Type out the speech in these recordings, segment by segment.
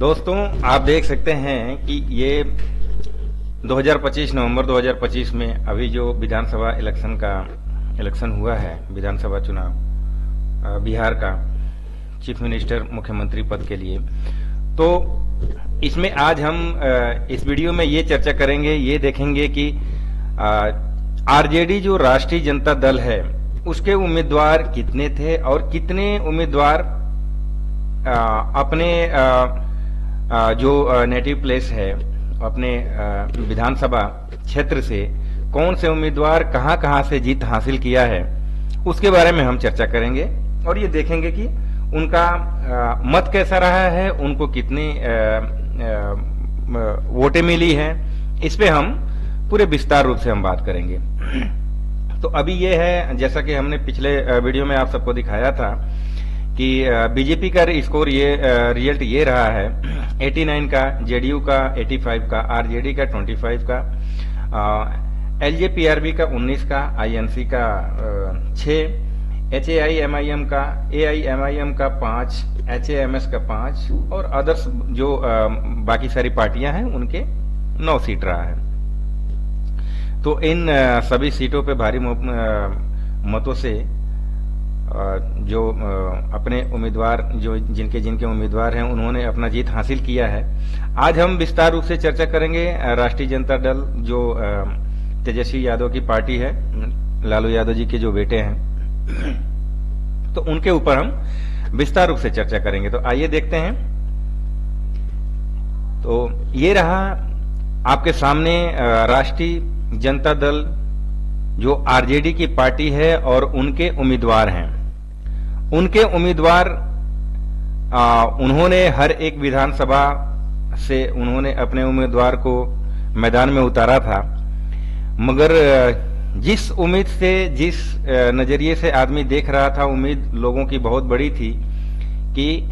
दोस्तों, आप देख सकते हैं कि ये 2025 नवंबर 2025 में अभी जो विधानसभा इलेक्शन हुआ है, विधानसभा चुनाव बिहार का चीफ मिनिस्टर मुख्यमंत्री पद के लिए, तो इसमें आज हम इस वीडियो में ये चर्चा करेंगे, ये देखेंगे कि आरजेडी जो राष्ट्रीय जनता दल है उसके उम्मीदवार कितने थे और कितने उम्मीदवार अपने जो नेटिव प्लेस है, अपने विधानसभा क्षेत्र से कौन से उम्मीदवार कहां से जीत हासिल किया है, उसके बारे में हम चर्चा करेंगे और ये देखेंगे कि उनका मत कैसा रहा है, उनको कितनी वोटें मिली हैं। इस पे हम पूरे विस्तार रूप से हम बात करेंगे। तो अभी ये है, जैसा कि हमने पिछले वीडियो में आप सबको दिखाया था कि बीजेपी का स्कोर ये रिजल्ट ये रहा है 89 का, जेडीयू का 85 का, आरजेडी का 25 का, एलजेपीआरबी का 19 का, आईएनसी का 6, एचएआईएमआईएम का, एआईएमआईएम का 5, एचएएमएस का 5 और अदर्स जो बाकी सारी पार्टियां हैं उनके 9 सीट रहा है। तो इन सभी सीटों पे भारी मतों से जो अपने उम्मीदवार जो जिनके उम्मीदवार हैं उन्होंने अपना जीत हासिल किया है। आज हम विस्तार रूप से चर्चा करेंगे राष्ट्रीय जनता दल जो तेजस्वी यादव की पार्टी है, लालू यादव जी के जो बेटे हैं, तो उनके ऊपर हम विस्तार रूप से चर्चा करेंगे। तो आइए देखते हैं। तो ये रहा आपके सामने राष्ट्रीय जनता दल जो आरजेडी की पार्टी है और उनके उम्मीदवार हैं। उनके उम्मीदवार उन्होंने हर एक विधानसभा से उन्होंने अपने उम्मीदवार को मैदान में उतारा था, मगर जिस उम्मीद से, जिस नजरिए से आदमी देख रहा था, उम्मीद लोगों की बहुत बड़ी थी कि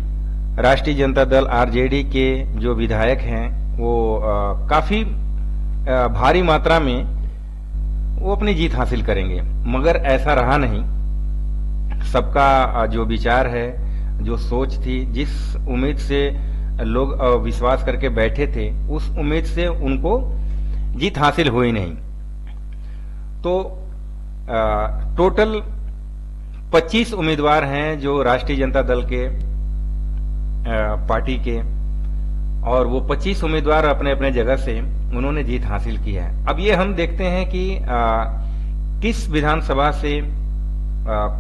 राष्ट्रीय जनता दल आरजेडी के जो विधायक हैं वो काफी भारी मात्रा में वो अपनी जीत हासिल करेंगे, मगर ऐसा रहा नहीं। सबका जो विचार है, जो सोच थी, जिस उम्मीद से लोग विश्वास करके बैठे थे, उस उम्मीद से उनको जीत हासिल हुई नहीं। तो टोटल 25 उम्मीदवार हैं जो राष्ट्रीय जनता दल के पार्टी के, और वो 25 उम्मीदवार अपने अपने जगह से उन्होंने जीत हासिल की है। अब ये हम देखते हैं कि किस विधानसभा से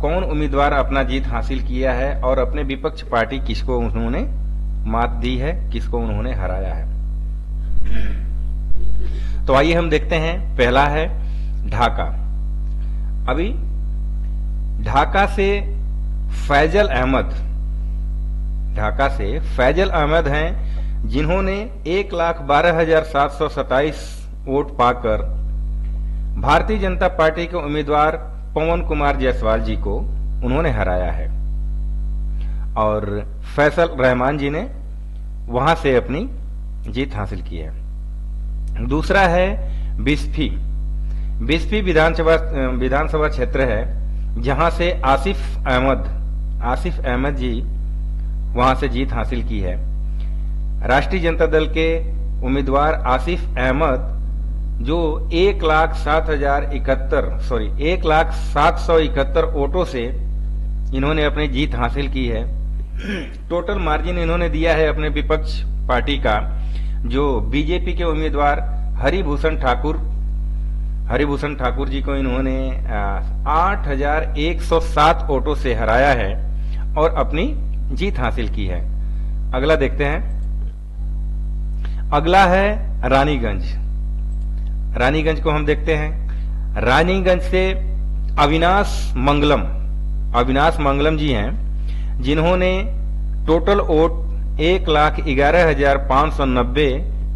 कौन उम्मीदवार अपना जीत हासिल किया है और अपने विपक्ष पार्टी किसको उन्होंने मात दी है, किसको उन्होंने हराया है। तो आइए हम देखते हैं। पहला है ढाका। अभी ढाका से फैजल अहमद हैं, जिन्होंने 1,12,727 वोट पाकर भारतीय जनता पार्टी के उम्मीदवार पवन कुमार जायसवाल जी को उन्होंने हराया है और फैसल रहमान जी ने वहां से अपनी जीत हासिल की है। दूसरा है बिस्फी विधानसभा क्षेत्र है, जहां से आसिफ अहमद जी वहां से जीत हासिल की है। राष्ट्रीय जनता दल के उम्मीदवार आसिफ अहमद जो 1,0771 वोटों से इन्होंने अपनी जीत हासिल की है। टोटल मार्जिन इन्होंने दिया है अपने विपक्ष पार्टी का, जो बीजेपी के उम्मीदवार हरिभूषण ठाकुर जी को इन्होंने 8,107 वोटों से हराया है और अपनी जीत हासिल की है। अगला देखते हैं। अगला है रानीगंज को हम देखते हैं। रानीगंज से अविनाश मंगलम जी हैं, जिन्होंने टोटल वोट 1,11,590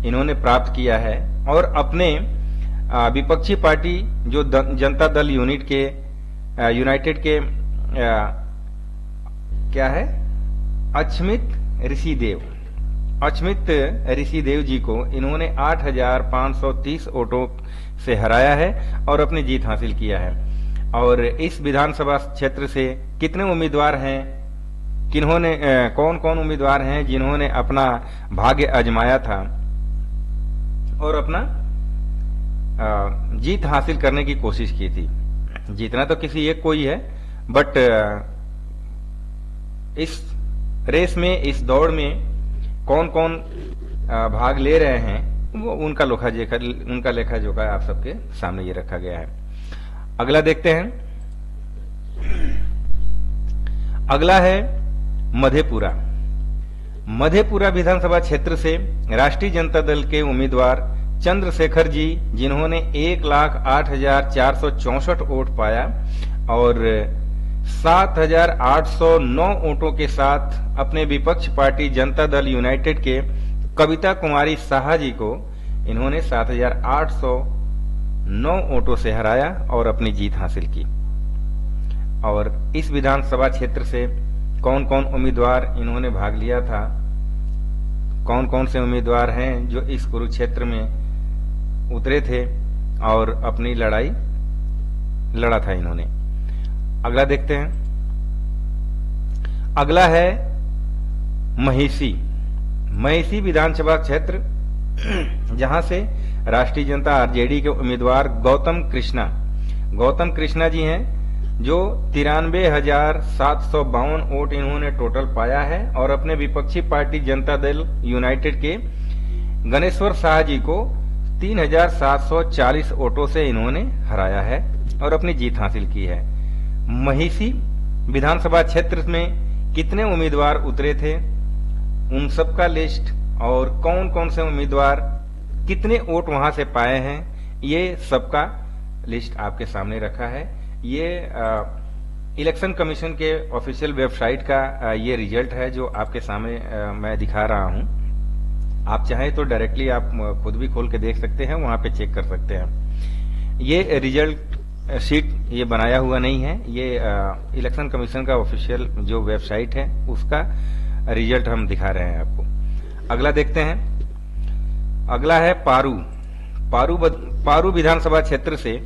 इन्होंने प्राप्त किया है और अपने विपक्षी पार्टी जो जनता दल यूनाइटेड के क्या है, अक्षमित ऋषिदेव जी को इन्होंने 8,530 वोटों से हराया है और अपनी जीत हासिल किया है। और इस विधानसभा क्षेत्र से कितने उम्मीदवार हैं किन्होंने कौन कौन उम्मीदवार हैं जिन्होंने अपना भाग्य आजमाया था और अपना जीत हासिल करने की कोशिश की थी। जीतना तो किसी एक को ही है, बट इस रेस में, इस दौड़ में कौन कौन भाग ले रहे हैं वो उनका लेखा जोखा आप सबके सामने ये रखा गया है। अगला देखते हैं। अगला है मधेपुरा। मधेपुरा विधानसभा क्षेत्र से राष्ट्रीय जनता दल के उम्मीदवार चंद्रशेखर जी, जिन्होंने 1,08,464 वोट पाया और 7,809 वोटों के साथ अपने विपक्ष पार्टी जनता दल यूनाइटेड के कविता कुमारी साहा जी को इन्होंने 7,809 वोटों से हराया और अपनी जीत हासिल की। और इस विधानसभा क्षेत्र से कौन कौन उम्मीदवार इन्होंने भाग लिया था, कौन कौन से उम्मीदवार हैं जो इस कुरुक्षेत्र में उतरे थे और अपनी लड़ाई लड़ा था इन्होंने। अगला देखते हैं। अगला है महिषी। महिषी विधानसभा क्षेत्र, जहां से राष्ट्रीय जनता आरजेडी के उम्मीदवार गौतम कृष्णा जी हैं, जो 93,752 वोट इन्होंने टोटल पाया है और अपने विपक्षी पार्टी जनता दल यूनाइटेड के गणेश्वर शाह जी को 3,740 वोटों से इन्होंने हराया है और अपनी जीत हासिल की है। महिषी विधानसभा क्षेत्र में कितने उम्मीदवार उतरे थे, उन सबका लिस्ट और कौन कौन से उम्मीदवार कितने वोट वहां से पाए हैं, ये सबका लिस्ट आपके सामने रखा है। ये इलेक्शन कमीशन के ऑफिशियल वेबसाइट का ये रिजल्ट है जो आपके सामने मैं दिखा रहा हूं। आप चाहें तो डायरेक्टली आप खुद भी खोल के देख सकते हैं, वहां पे चेक कर सकते हैं। ये रिजल्ट शीट ये बनाया हुआ नहीं है, ये इलेक्शन कमीशन का ऑफिशियल जो वेबसाइट है उसका रिजल्ट हम दिखा रहे हैं आपको। अगला देखते हैं। अगला है पारू विधानसभा क्षेत्र से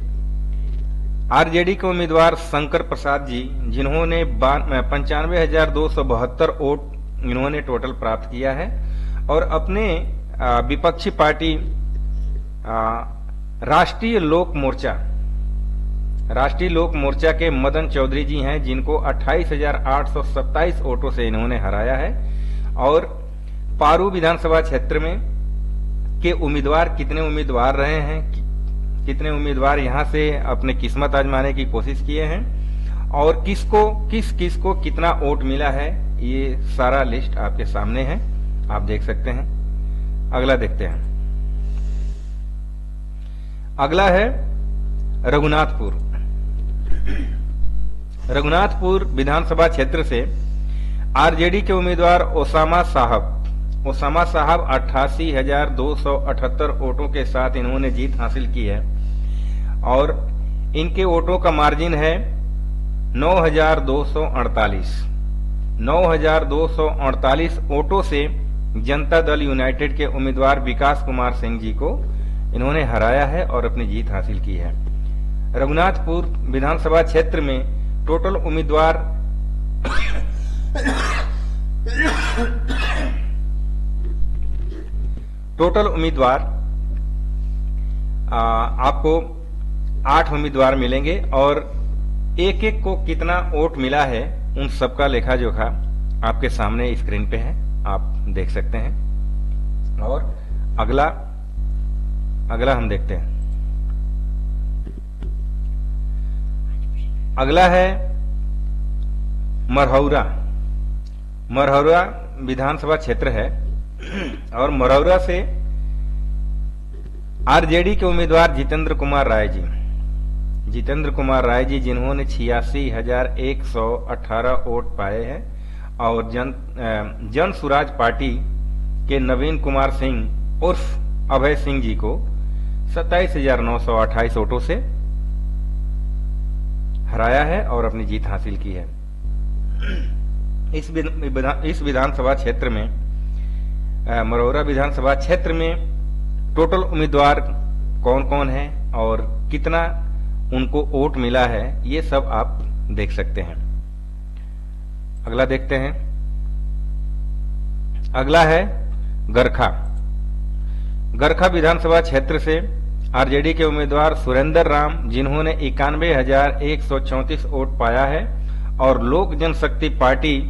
आरजेडी के उम्मीदवार शंकर प्रसाद जी, जिन्होंने 95,272 वोट इन्होंने टोटल प्राप्त किया है और अपने विपक्षी पार्टी राष्ट्रीय लोक मोर्चा के मदन चौधरी जी हैं, जिनको 28,827 वोटों से इन्होंने हराया है। और पारू विधानसभा क्षेत्र में के उम्मीदवार कितने उम्मीदवार रहे हैं, कितने उम्मीदवार यहां से अपने किस्मत आजमाने की कोशिश किए हैं और किस किस को कितना वोट मिला है, ये सारा लिस्ट आपके सामने है, आप देख सकते हैं। अगला देखते हैं। अगला है रघुनाथपुर विधानसभा क्षेत्र से आरजेडी के उम्मीदवार ओसामा साहब 88,278 वोटों के साथ इन्होंने जीत हासिल की है और इनके वोटों का मार्जिन है 9,248 वोटों से जनता दल यूनाइटेड के उम्मीदवार विकास कुमार सिंह जी को इन्होंने हराया है और अपनी जीत हासिल की है। रघुनाथपुर विधानसभा क्षेत्र में टोटल उम्मीदवार आपको 8 उम्मीदवार मिलेंगे और एक एक को कितना वोट मिला है उन सबका लेखा जोखा आपके सामने स्क्रीन पे है, आप देख सकते हैं। और अगला हम देखते हैं। अगला है मरहौरा विधानसभा क्षेत्र है और मरहौरा से आरजेडी के उम्मीदवार जितेंद्र कुमार राय जी जिन्होंने 86,118 वोट पाए हैं और जन सुराज पार्टी के नवीन कुमार सिंह उर्फ अभय सिंह जी को 27,928 वोटों से हराया है और अपनी जीत हासिल की है। इस विधानसभा क्षेत्र में मरौरा विधानसभा क्षेत्र में टोटल उम्मीदवार कौन कौन है और कितना उनको वोट मिला है, ये सब आप देख सकते हैं। अगला देखते हैं। अगला है गरखा। गरखा विधानसभा क्षेत्र से आरजेडी के उम्मीदवार सुरेंद्र राम, जिन्होंने 91,134 वोट पाया है, और लोक जनशक्ति पार्टी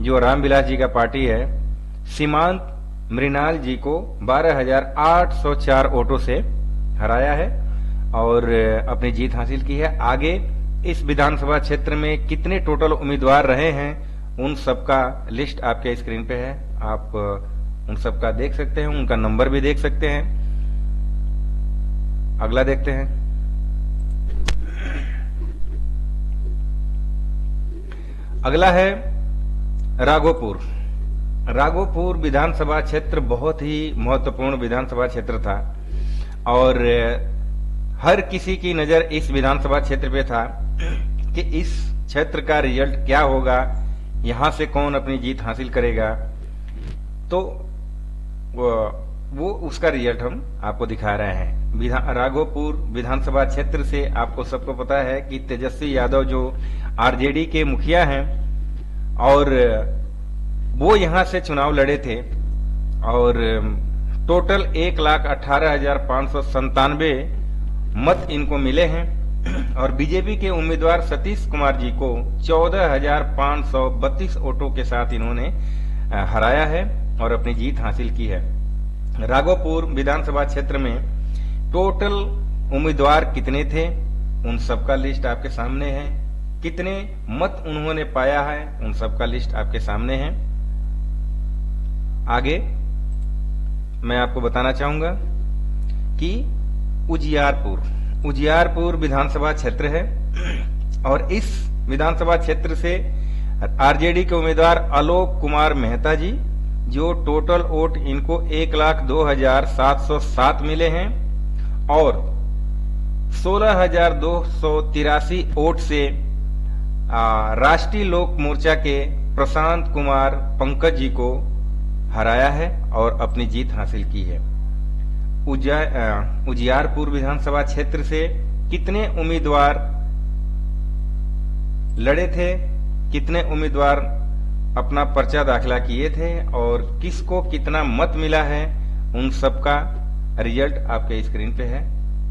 जो रामविलास जी का पार्टी है, सीमांत मृणाल जी को 12,804 वोटों से हराया है और अपनी जीत हासिल की है। आगे इस विधानसभा क्षेत्र में कितने टोटल उम्मीदवार रहे हैं, उन सबका लिस्ट आपके स्क्रीन पे है, आप उन सबका देख सकते हैं, उनका नंबर भी देख सकते हैं। अगला देखते हैं। अगला है राघोपुर। राघोपुर विधानसभा क्षेत्र बहुत ही महत्वपूर्ण विधानसभा क्षेत्र था और हर किसी की नजर इस विधानसभा क्षेत्र पे था कि इस क्षेत्र का रिजल्ट क्या होगा, यहां से कौन अपनी जीत हासिल करेगा। तो वो उसका रिजल्ट हम आपको दिखा रहे हैं। राघोपुर विधानसभा क्षेत्र से आपको सबको पता है कि तेजस्वी यादव जो आरजेडी के मुखिया हैं और वो यहां से चुनाव लड़े थे और टोटल 1,18,597 मत इनको मिले हैं और बीजेपी के उम्मीदवार सतीश कुमार जी को 14,532 वोटों के साथ इन्होंने हराया है और अपनी जीत हासिल की है। राघोपुर विधानसभा क्षेत्र में टोटल उम्मीदवार कितने थे, उन सबका लिस्ट आपके सामने है। कितने मत उन्होंने पाया है, उन सबका लिस्ट आपके सामने है। आगे मैं आपको बताना चाहूंगा कि उजियारपुर विधानसभा क्षेत्र है और इस विधानसभा क्षेत्र से आरजेडी के उम्मीदवार आलोक कुमार मेहता जी, जो टोटल वोट इनको 1,02,707 मिले हैं और 16,283 वोट से राष्ट्रीय लोक मोर्चा के प्रशांत कुमार पंकज जी को हराया है और अपनी जीत हासिल की है। उजियारपुर विधानसभा क्षेत्र से कितने उम्मीदवार लड़े थे, कितने उम्मीदवार अपना पर्चा दाखिला किए थे और किसको कितना मत मिला है, उन सबका रिजल्ट आपके स्क्रीन पे है,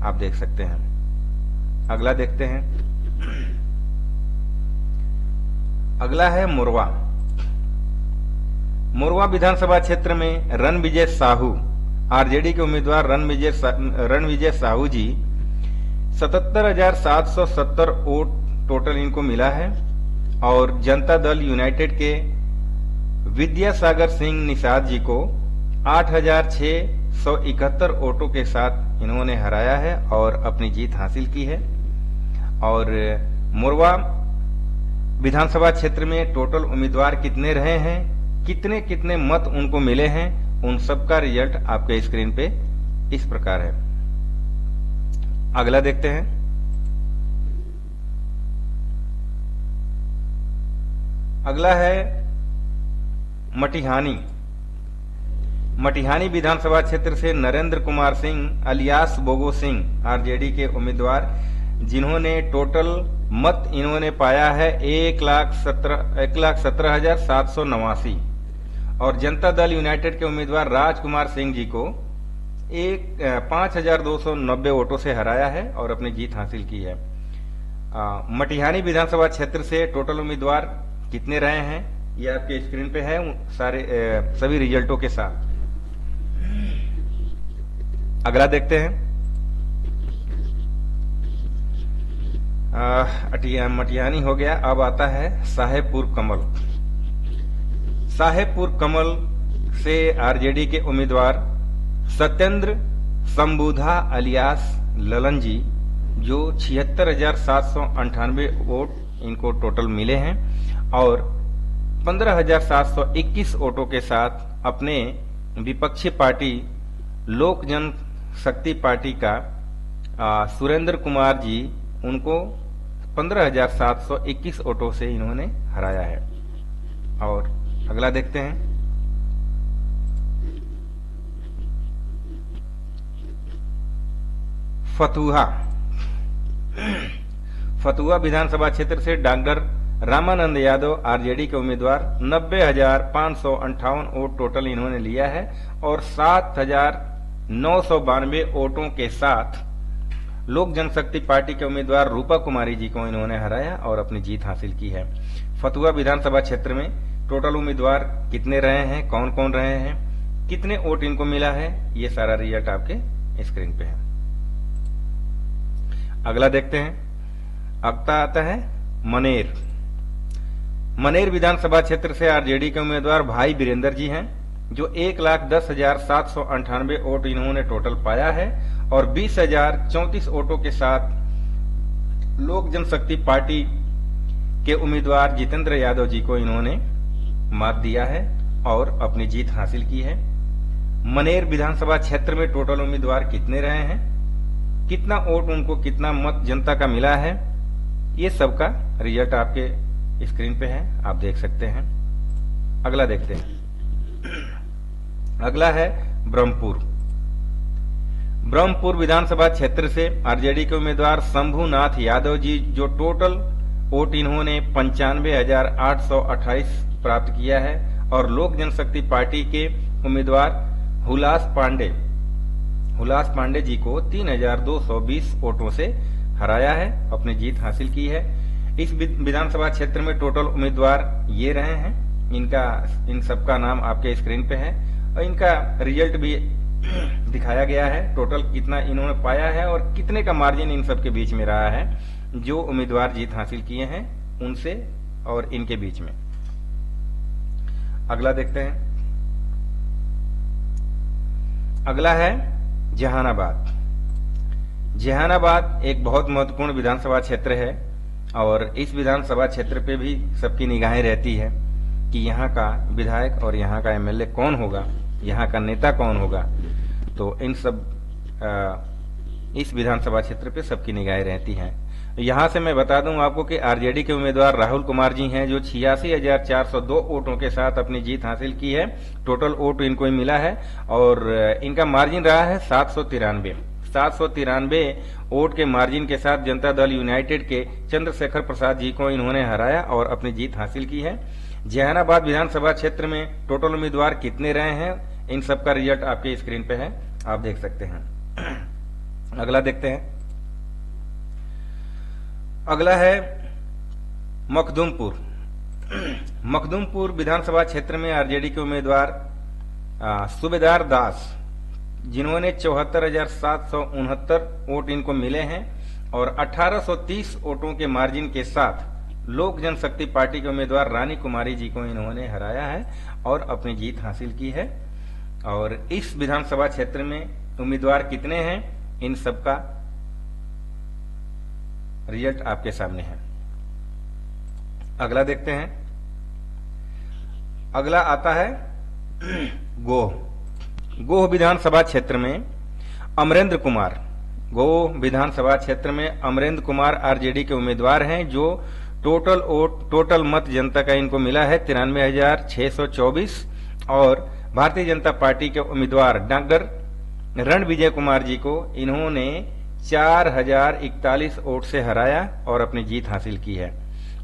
आप देख सकते हैं। अगला देखते हैं। अगला है मोरवा विधानसभा क्षेत्र में रणविजय साहू, आरजेडी के उम्मीदवार रणविजय साहू जी 77,770 वोट टोटल इनको मिला है और जनता दल यूनाइटेड के विद्यासागर सिंह निषाद जी को 8,671 वोटों के साथ इन्होंने हराया है और अपनी जीत हासिल की है। और मोरवा विधानसभा क्षेत्र में टोटल उम्मीदवार कितने रहे हैं, कितने कितने मत उनको मिले हैं, उन सबका रिजल्ट आपके स्क्रीन पे इस प्रकार है। अगला देखते हैं। अगला है मटिहानी विधानसभा क्षेत्र से नरेंद्र कुमार सिंह अलियास बोगो सिंह, आरजेडी के उम्मीदवार, जिन्होंने टोटल मत इन्होंने पाया है 1,17,789 और जनता दल यूनाइटेड के उम्मीदवार राजकुमार सिंह जी को 5,290 वोटों से हराया है और अपनी जीत हासिल की है। मटिहानी विधानसभा क्षेत्र से टोटल उम्मीदवार कितने रहे हैं, ये आपके स्क्रीन पे है सारे सभी रिजल्टों के साथ। अगला देखते हैं। मटिहानी हो गया, अब आता है साहेबपुर कमल से आरजेडी के उम्मीदवार सत्येंद्र संबुधा अलियास ललन जी, जो 76,798 वोट इनको टोटल मिले हैं और 15,721 वोटों के साथ अपने विपक्षी पार्टी लोक जनशक्ति पार्टी का सुरेंद्र कुमार जी, उनको 15,721 वोटों से इन्होंने हराया है। और अगला देखते हैं। फतुहा विधानसभा क्षेत्र से डॉक्टर रामानंद यादव आरजेडी के उम्मीदवार 90,558 वोट टोटल इन्होंने लिया है और 7,992 वोटों के साथ लोक जनशक्ति पार्टी के उम्मीदवार रूपा कुमारी जी को इन्होंने हराया और अपनी जीत हासिल की है। फतुहा विधानसभा क्षेत्र में टोटल उम्मीदवार कितने रहे हैं, कौन कौन रहे हैं, कितने वोट इनको मिला है, ये सारा रिजल्ट आपके स्क्रीन पे है। अगला देखते हैं। अगला आता है मनेर। मनेर विधानसभा क्षेत्र से आरजेडी के उम्मीदवार भाई वीरेंद्र जी हैं, जो 1,10,798 वोट इन्होंने टोटल पाया है और 20,034 वोटों के साथ लोक जनशक्ति पार्टी के उम्मीदवार जितेंद्र यादव जी को इन्होंने मात दिया है और अपनी जीत हासिल की है। मनेर विधानसभा क्षेत्र में टोटल उम्मीदवार कितने रहे हैं, कितना वोट उनको, कितना मत जनता का मिला है, ये सबका रिजल्ट आपके स्क्रीन पे है, आप देख सकते हैं। अगला देखते हैं। अगला है ब्रह्मपुर। ब्रह्मपुर विधानसभा क्षेत्र से आरजेडी के उम्मीदवार शंभुनाथ यादव जी, जो टोटल वोट इन्होंने 95,828 प्राप्त किया है और लोक जनशक्ति पार्टी के उम्मीदवार हुलास पांडे जी को 3,220 वोटों से हराया है, अपनी जीत हासिल की है। इस विधानसभा क्षेत्र में टोटल उम्मीदवार ये रहे हैं, इन सबका नाम आपके स्क्रीन पे है और इनका रिजल्ट भी दिखाया गया है। टोटल कितना इन्होंने पाया है और कितने का मार्जिन इन सब के बीच में रहा है, जो उम्मीदवार जीत हासिल किए हैं उनसे और इनके बीच में। अगला देखते हैं। अगला है जहानाबाद। जहानाबाद एक बहुत महत्वपूर्ण विधानसभा क्षेत्र है और इस विधानसभा क्षेत्र पे भी सबकी निगाहें रहती है कि यहाँ का विधायक और यहाँ का एमएलए कौन होगा, यहाँ का नेता कौन होगा। तो इन सब इस विधानसभा क्षेत्र पे सबकी निगाहें रहती हैं। यहां से मैं बता दूं आपको कि आरजेडी के उम्मीदवार राहुल कुमार जी हैं, जो 86,402 वोटों के साथ अपनी जीत हासिल की है। टोटल वोट इनको ही मिला है और इनका मार्जिन रहा है 793 वोट के मार्जिन के साथ जनता दल यूनाइटेड के चंद्रशेखर प्रसाद जी को इन्होंने हराया और अपनी जीत हासिल की है। जहानाबाद विधानसभा क्षेत्र में टोटल उम्मीदवार कितने रहे हैं, इन सबका रिजल्ट आपके स्क्रीन पे है, आप देख सकते हैं। अगला देखते हैं। अगला है मखदूमपुर। मखदूमपुर विधानसभा क्षेत्र में आरजेडी के उम्मीदवार सूबेदार दास, जिन्होंने 74,769 वोट इनको मिले हैं और 1,830 वोटों के मार्जिन के साथ लोक जनशक्ति पार्टी के उम्मीदवार रानी कुमारी जी को इन्होंने हराया है और अपनी जीत हासिल की है। और इस विधानसभा क्षेत्र में उम्मीदवार कितने हैं, इन सबका रिजल्ट आपके सामने है। अगला देखते हैं। अगला आता है गोह विधानसभा क्षेत्र में अमरेंद्र कुमार। गोह विधानसभा क्षेत्र में अमरेंद्र कुमार आरजेडी के उम्मीदवार हैं, जो टोटल मत जनता का इनको मिला है 93,624 और भारतीय जनता पार्टी के उम्मीदवार डॉक्टर रणविजय कुमार जी को इन्होंने 4,041 वोट से हराया और अपनी जीत हासिल की है।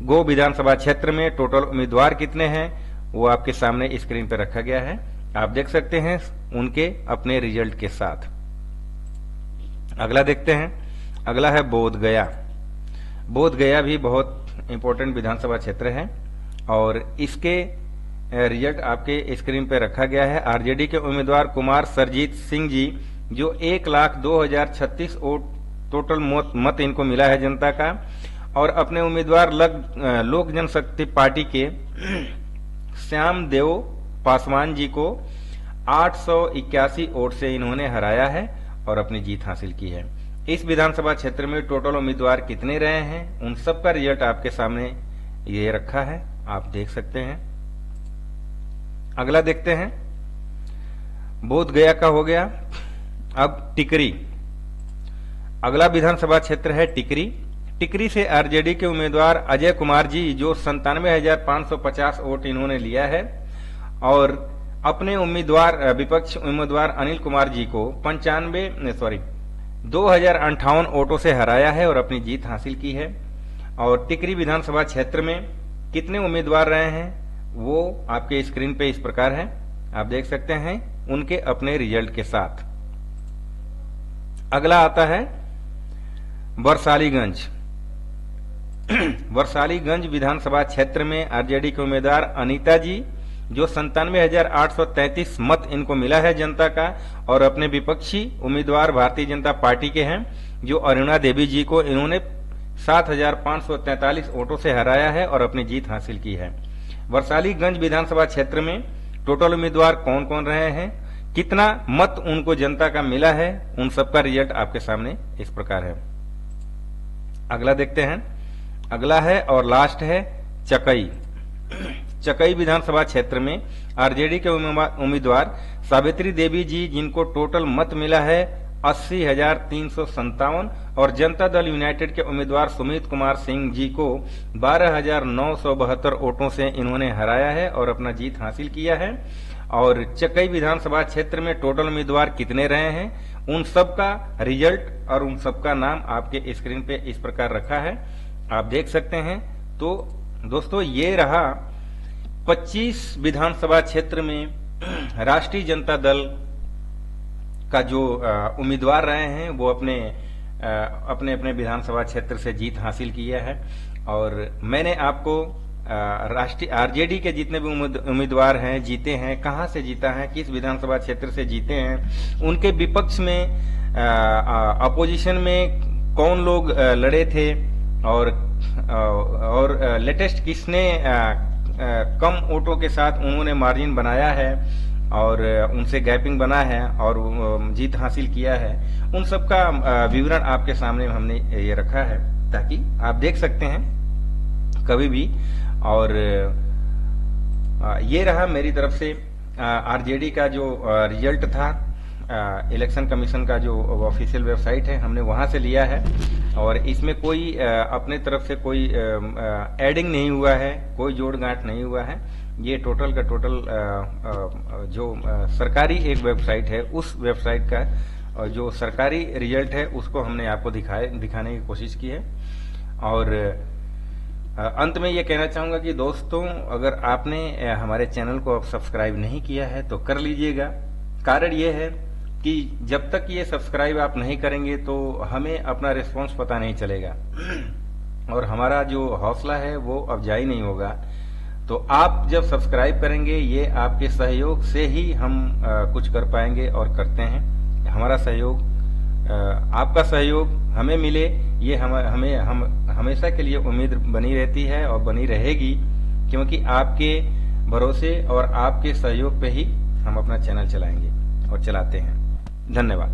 गो विधानसभा क्षेत्र में टोटल उम्मीदवार कितने हैं वो आपके सामने स्क्रीन पर रखा गया है, आप देख सकते हैं उनके अपने रिजल्ट के साथ। अगला देखते हैं। अगला है बोधगया। बोधगया भी बहुत इंपॉर्टेंट विधानसभा क्षेत्र है और इसके रिजल्ट आपके स्क्रीन पे रखा गया है। आरजेडी के उम्मीदवार कुमार सरजीत सिंह जी, जो 1,02,036 वोट टोटल मत इनको मिला है जनता का, और अपने उम्मीदवार लोक जनशक्ति पार्टी के श्याम देव पासवान जी को 881 वोट से इन्होंने हराया है और अपनी जीत हासिल की है। इस विधानसभा क्षेत्र में टोटल उम्मीदवार कितने रहे हैं उन सब का रिजल्ट आपके सामने ये रखा है, आप देख सकते हैं। अगला देखते हैं। बोधगया का हो गया। अब टिकरी। अगला विधानसभा क्षेत्र है टिकरी। टिकरी से आरजेडी के उम्मीदवार अजय कुमार जी, जो 97,550 वोट इन्होंने लिया है और अपने विपक्ष उम्मीदवार अनिल कुमार जी को 2,058 वोटों से हराया है और अपनी जीत हासिल की है। और टिकरी विधानसभा क्षेत्र में कितने उम्मीदवार रहे हैं वो आपके स्क्रीन पे इस प्रकार है, आप देख सकते हैं उनके अपने रिजल्ट के साथ। अगला आता है वरसालीगंज। वरसालीगंज विधानसभा क्षेत्र में आरजेडी के उम्मीदवार अनीता जी, जो 97,833 मत इनको मिला है जनता का, और अपने विपक्षी उम्मीदवार भारतीय जनता पार्टी के हैं जो अरुणा देवी जी को इन्होंने 7,543 वोटों से हराया है और अपनी जीत हासिल की है। वरसालीगंज विधानसभा क्षेत्र में टोटल उम्मीदवार कौन कौन रहे हैं, कितना मत उनको जनता का मिला है, उन सबका रिजल्ट आपके सामने इस प्रकार है। अगला देखते हैं। अगला है और लास्ट है चकई। चकई विधानसभा क्षेत्र में आरजेडी के उम्मीदवार सावित्री देवी जी, जिनको टोटल मत मिला है 80,357, और जनता दल यूनाइटेड के उम्मीदवार सुमित कुमार सिंह जी को 12,972 वोटों से इन्होंने हराया है और अपना जीत हासिल किया है। और चकई विधानसभा क्षेत्र में टोटल उम्मीदवार कितने रहे हैं, उन सब का रिजल्ट और उन सब का नाम आपके स्क्रीन पे इस प्रकार रखा है, आप देख सकते हैं। तो दोस्तों, ये रहा 25 विधानसभा क्षेत्र में राष्ट्रीय जनता दल का जो उम्मीदवार रहे हैं वो अपने अपने विधानसभा क्षेत्र से जीत हासिल किया है। और मैंने आपको राष्ट्रीय आरजेडी के जितने भी उम्मीदवार हैं, जीते हैं, कहां से जीता है, किस विधानसभा क्षेत्र से जीते हैं, उनके विपक्ष में अपोजिशन में कौन लोग लड़े थे, और लेटेस्ट किसने कम वोटों के साथ उन्होंने मार्जिन बनाया है और उनसे गैपिंग बना है और जीत हासिल किया है, उन सब का विवरण आपके सामने हमने ये रखा है ताकि आप देख सकते हैं कभी भी। और ये रहा मेरी तरफ से आरजेडी का जो रिजल्ट था, इलेक्शन कमीशन का जो ऑफिशियल वेबसाइट है, हमने वहां से लिया है। और इसमें कोई अपने तरफ से कोई एडिंग नहीं हुआ है, कोई जोड़ गांठ नहीं हुआ है। ये टोटल का टोटल जो सरकारी एक वेबसाइट है, उस वेबसाइट का जो सरकारी रिजल्ट है उसको हमने आपको दिखाने की कोशिश की है। और अंत में ये कहना चाहूंगा कि दोस्तों, अगर आपने हमारे चैनल को अब सब्सक्राइब नहीं किया है तो कर लीजिएगा। कारण ये है कि जब तक ये सब्सक्राइब आप नहीं करेंगे तो हमें अपना रिस्पांस पता नहीं चलेगा और हमारा जो हौसला है वो अफजाई नहीं होगा। तो आप जब सब्सक्राइब करेंगे, ये आपके सहयोग से ही हम कुछ कर पाएंगे और करते हैं। हमारा सहयोग, आपका सहयोग हमें मिले, ये हम हमेशा के लिए उम्मीद बनी रहती है और बनी रहेगी, क्योंकि आपके भरोसे और आपके सहयोग पे ही हम अपना चैनल चलाएंगे और चलाते हैं। धन्यवाद।